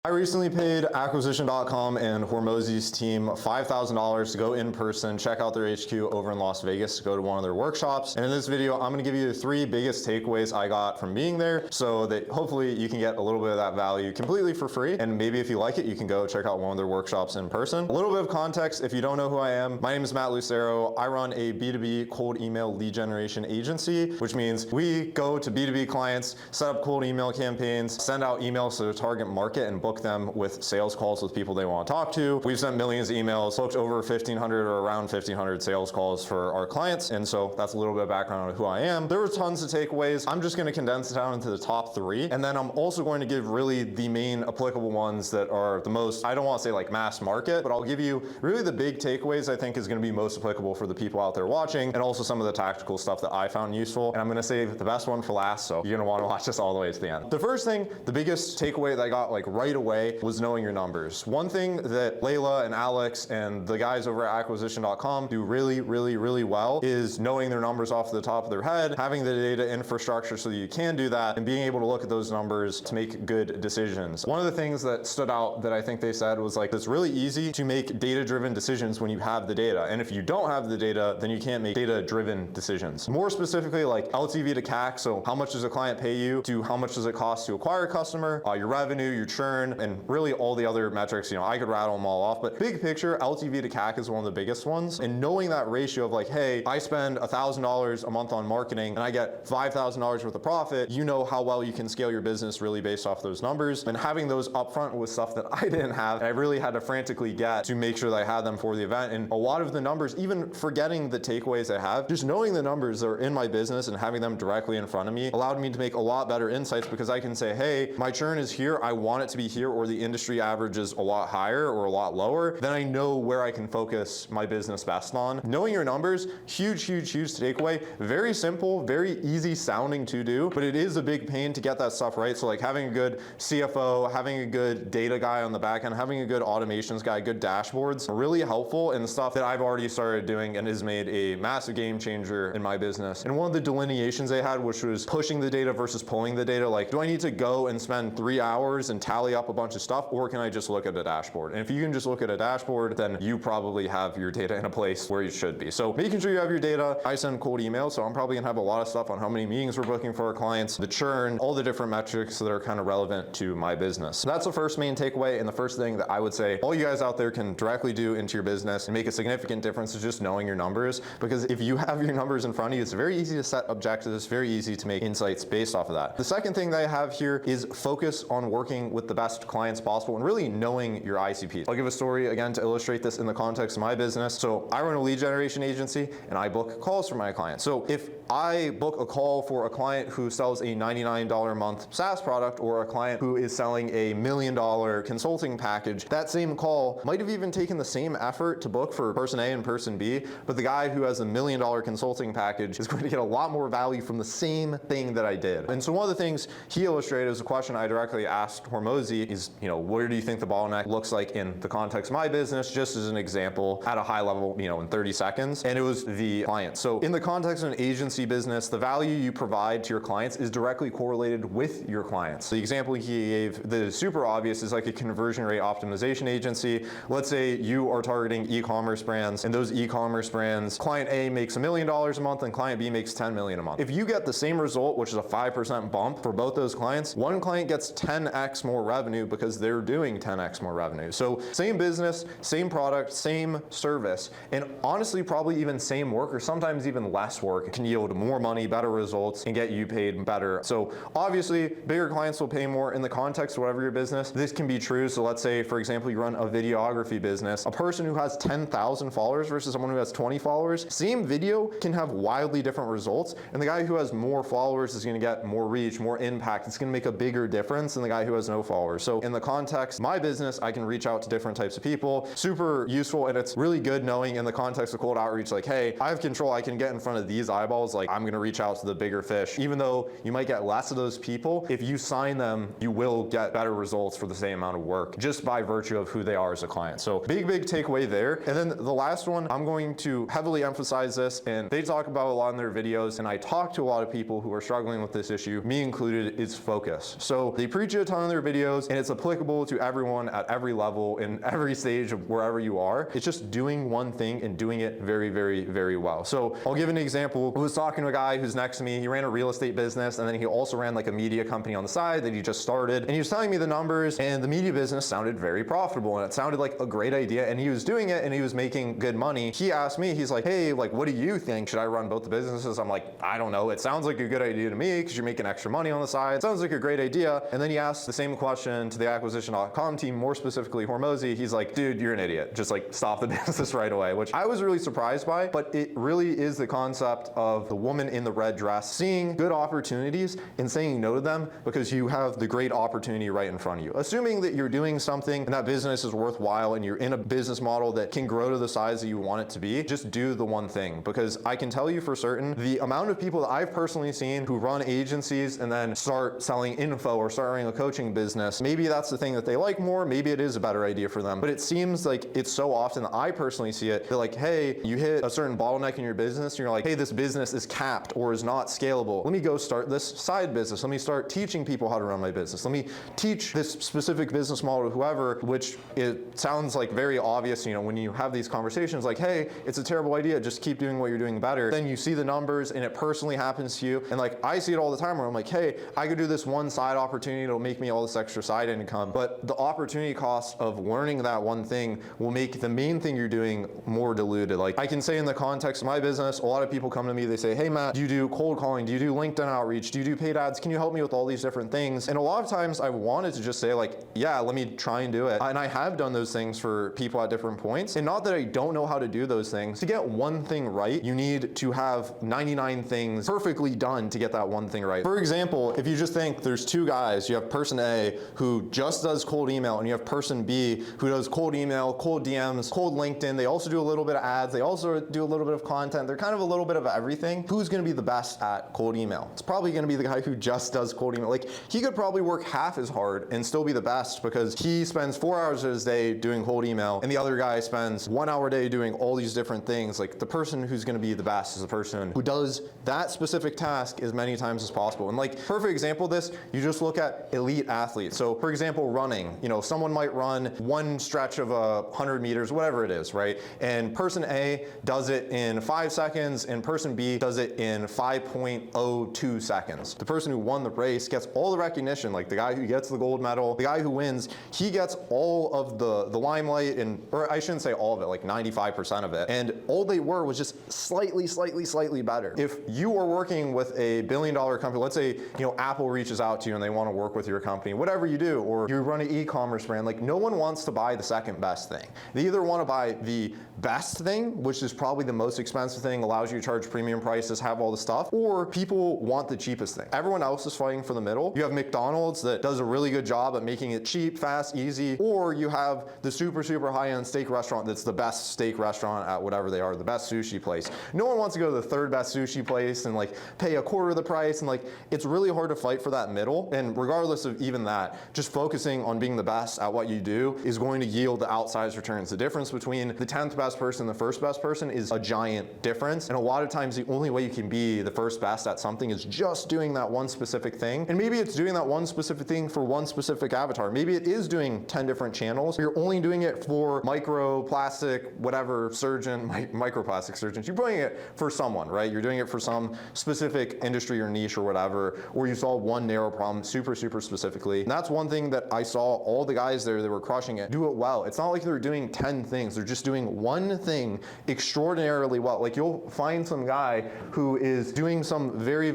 I recently paid acquisition.com and Hormozi's team $5,000 to go in person, check out their HQ over in Las Vegas, to go to one of their workshops. And in this video, I'm going to give you the 3 biggest takeaways I got from being there so that hopefully you can get a little bit of that value completely for free. And maybe if you like it, you can go check out one of their workshops in person. A little bit of context, if you don't know who I am, my name is Matt Lucero. I run a B2B cold email lead generation agency, which means we go to B2B clients, set up cold email campaigns, send out emails to their target market and book them with sales calls with people they want to talk to. We've sent millions of emails, booked over 1,500 or around 1,500 sales calls for our clients. And so that's a little bit of background on who I am. There were tons of takeaways. I'm just going to condense it down into the top 3. And then I'm also going to give really the main applicable ones that are the most, I don't want to say like mass market, but I'll give you really the big takeaways I think is going to be most applicable for the people out there watching, and also some of the tactical stuff that I found useful. And I'm going to save the best one for last, so you're going to want to watch this all the way to the end. The first thing, the biggest takeaway that I got like right away was knowing your numbers. One thing that Layla and Alex and the guys over at acquisition.com do really well is knowing their numbers off the top of their head, having the data infrastructure so that you can do that, and being able to look at those numbers to make good decisions. One of the things that stood out that I think they said was like, it's really easy to make data-driven decisions when you have the data. And if you don't have the data, then you can't make data-driven decisions. More specifically, like LTV to CAC, so how much does a client pay you, to how much does it cost to acquire a customer, your revenue, your churn, and really all the other metrics. I could rattle them all off, but big picture, LTV to CAC is one of the biggest ones. And knowing that ratio of like, hey, I spend $1,000 a month on marketing and I get $5,000 worth of profit, you know how well you can scale your business really based off those numbers. And having those upfront was stuff that I didn't have, and I really had to frantically get to make sure that I had them for the event. And a lot of the numbers, even forgetting the takeaways I have, just knowing the numbers that are in my business and having them directly in front of me allowed me to make a lot better insights, because I can say, hey, my churn is here, I want it to be here, or the industry average is a lot higher or a lot lower. Then I know where I can focus my business best on. Knowing your numbers, huge takeaway. Very simple, very easy sounding to do, but it is a big pain to get that stuff right. So like having a good CFO, having a good data guy on the back end, having a good automations guy, good dashboards, really helpful, in the stuff that I've already started doing and has made a massive game changer in my business. And one of the delineations they had, which was pushing the data versus pulling the data, like, do I need to go and spend 3 hours and tally up a bunch of stuff, or can I just look at a dashboard? And if you can just look at a dashboard, then you probably have your data in a place where you should be. So making sure you have your data. I send cold emails, so I'm probably gonna have a lot of stuff on how many meetings we're booking for our clients, the churn, all the different metrics that are kind of relevant to my business. So that's the first main takeaway, and the first thing that I would say all you guys out there can directly do into your business and make a significant difference is just knowing your numbers. Because if you have your numbers in front of you, it's very easy to set objectives, it's very easy to make insights based off of that. The second thing that I have here is focus on working with the best clients possible and really knowing your ICPs. I'll give a story again to illustrate this in the context of my business. So I run a lead generation agency and I book calls for my clients. So if I book a call for a client who sells a $99 a month SaaS product, or a client who is selling a $1 million consulting package, that same call might have even taken the same effort to book for person A and person B, but the guy who has a $1 million consulting package is going to get a lot more value from the same thing that I did. And so one of the things he illustrated is a question I directly asked Hormozi is, where do you think the bottleneck looks like in the context of my business, just as an example at a high level, in 30 seconds. And it was the client. So in the context of an agency business, the value you provide to your clients is directly correlated with your clients. The example he gave that is super obvious is like a conversion rate optimization agency. Let's say you are targeting e-commerce brands, and those e-commerce brands, client A makes $1 million a month and client B makes $10 million a month. If you get the same result, which is a 5% bump for both those clients, one client gets 10x more revenue because they're doing 10x more revenue. So same business, same product, same service, and honestly probably even same work, or sometimes even less work, can yield more money, better results, and get you paid better. So obviously bigger clients will pay more. In the context of whatever your business, this can be true. So let's say, for example, you run a videography business. A person who has 10,000 followers versus someone who has 20 followers, same video can have wildly different results, and the guy who has more followers is going to get more reach, more impact. It's going to make a bigger difference than the guy who has no followers. So in the context of my business, I can reach out to different types of people. Super useful, and it's really good knowing in the context of cold outreach, like, hey, I have control. I can get in front of these eyeballs. like, I'm gonna reach out to the bigger fish. Even though you might get less of those people, if you sign them, you will get better results for the same amount of work just by virtue of who they are as a client. So big takeaway there. And then the last one, I'm going to heavily emphasize this, and they talk about a lot in their videos, and I talk to a lot of people who are struggling with this issue, me included, is focus. So they preach it a ton in their videos, and it's applicable to everyone at every level in every stage of wherever you are. It's just doing one thing and doing it very well. So I'll give an example. I was talking to a guy who's next to me. He ran a real estate business, and then he also ran like a media company on the side that he just started. And he was telling me the numbers, and the media business sounded very profitable, and it sounded like a great idea, and he was doing it, and he was making good money. He asked me, he's like, hey, like, what do you think? Should I run both the businesses? I'm like, I don't know. It sounds like a good idea to me because you're making extra money on the side. It sounds like a great idea. And then he asked the same question to the acquisition.com team, more specifically Hormozi. He's like, dude, you're an idiot. Just like stop the business right away, which I was really surprised by, but it really is the concept of the woman in the red dress seeing good opportunities and saying no to them because you have the great opportunity right in front of you. Assuming that you're doing something and that business is worthwhile and you're in a business model that can grow to the size that you want it to be, just do the one thing. Because I can tell you for certain, the amount of people that I've personally seen who run agencies and then start selling info or start running a coaching business, maybe that's the thing that they like more, maybe it is a better idea for them. But it seems like it's so often that I personally see it, they're like, hey, you hit a certain bottleneck in your business, and you're like, hey, this business is capped or is not scalable. Let me go start this side business. Let me start teaching people how to run my business. Let me teach this specific business model to whoever, which it sounds like very obvious, you know, when you have these conversations like, hey, it's a terrible idea, just keep doing what you're doing better. Then you see the numbers and it personally happens to you. And like, I see it all the time where I'm like, hey, I could do this one side opportunity, it'll make me all this extra side income. But the opportunity cost of learning that one thing will make the main thing you're doing more diluted. Like I can say in the context of my business, a lot of people come to me, they say, hey Matt, do you do cold calling? Do you do LinkedIn outreach? Do you do paid ads? Can you help me with all these different things? And a lot of times I wanted to just say like, yeah, let me try and do it. And I have done those things for people at different points. And not that I don't know how to do those things. To get one thing right, you need to have 99 things perfectly done to get that one thing right. For example, if you just think there's two guys, you have person A who just does cold email and you have person B who does cold email, cold DMs, cold LinkedIn. They also do a little bit of ads. They also do a little bit of content. They're kind of a little bit of everything. Who's going to be the best at cold email? It's probably going to be the guy who just does cold email. Like he could probably work half as hard and still be the best because he spends 4 hours of his day doing cold email and the other guy spends 1 hour a day doing all these different things. Like the person who's going to be the best is the person who does that specific task as many times as possible. And like perfect example of this, you just look at elite athletes. So for example, running, you know, someone might run one stretch of 100 meters, whatever it is, right? And person A does it in 5 seconds and person B does it in 5.02 seconds. The person who won the race gets all the recognition, like the guy who gets the gold medal, the guy who wins, he gets all of the limelight, and or I shouldn't say all of it, like 95% of it. And all they were was just slightly better. If you are working with a billion-dollar company, let's say, you know, Apple reaches out to you and they want to work with your company, whatever you do, or you run an e-commerce brand, like no one wants to buy the second best thing. They either want to buy the best thing, which is probably the most expensive thing, allows you to charge premium prices, have all the stuff, or people want the cheapest thing. Everyone else is fighting for the middle. You have McDonald's that does a really good job at making it cheap, fast, easy, or you have the super high-end steak restaurant that's the best steak restaurant at whatever they are, the best sushi place. No one wants to go to the third best sushi place and like pay a quarter of the price, and like it's really hard to fight for that middle. And regardless of even that, just focusing on being the best at what you do is going to yield the outsized returns. The difference between the 10th best person and the first best person is a giant difference. And a lot of times the only way you can be the first best at something is just doing that one specific thing. And maybe it's doing that one specific thing for one specific avatar. Maybe it is doing 10 different channels. You're only doing it for microplastic, whatever surgeon, microplastic surgeons. You're doing it for someone, right? You're doing it for some specific industry or niche or whatever, or you solve one narrow problem super specifically. And that's one thing that I saw all the guys there that were crushing it do it well. It's not like they're doing 10 things. They're just doing one thing extraordinarily well. Like you'll find some guy who is doing some very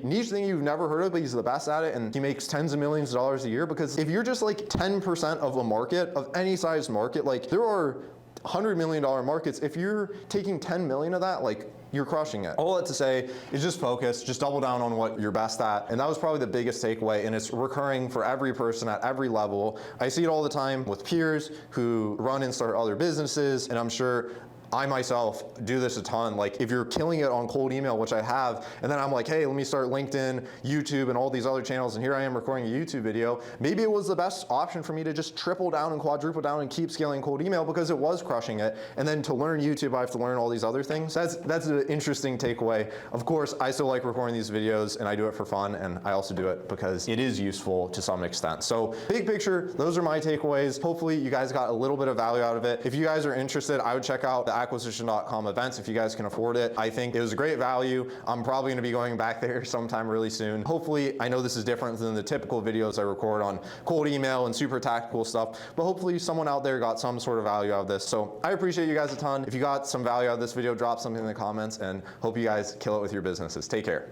niche thing you've never heard of, but he's the best at it and he makes tens of millions of dollars a year. Because if you're just like 10% of a market, of any size market, like there are $100 million markets. If you're taking 10 million of that, like you're crushing it. All that to say is just focus, just double down on what you're best at. And that was probably the biggest takeaway, and it's recurring for every person at every level. I see it all the time with peers who run and start other businesses, and I'm sure I myself do this a ton. Like if you're killing it on cold email, which I have, and then I'm like, hey, let me start LinkedIn, YouTube, and all these other channels, and here I am recording a YouTube video. Maybe it was the best option for me to just triple down and quadruple down and keep scaling cold email because it was crushing it. And then to learn YouTube, I have to learn all these other things. That's an interesting takeaway. Of course, I still like recording these videos, and I do it for fun, and I also do it because it is useful to some extent. So big picture, those are my takeaways. Hopefully you guys got a little bit of value out of it. If you guys are interested, I would check out the acquisition.com events if you guys can afford it. I think it was a great value. I'm probably going to be going back there sometime really soon. Hopefully, I know this is different than the typical videos I record on cold email and super tactical stuff, but hopefully someone out there got some sort of value out of this. So I appreciate you guys a ton. If you got some value out of this video, drop something in the comments, and hope you guys kill it with your businesses. Take care.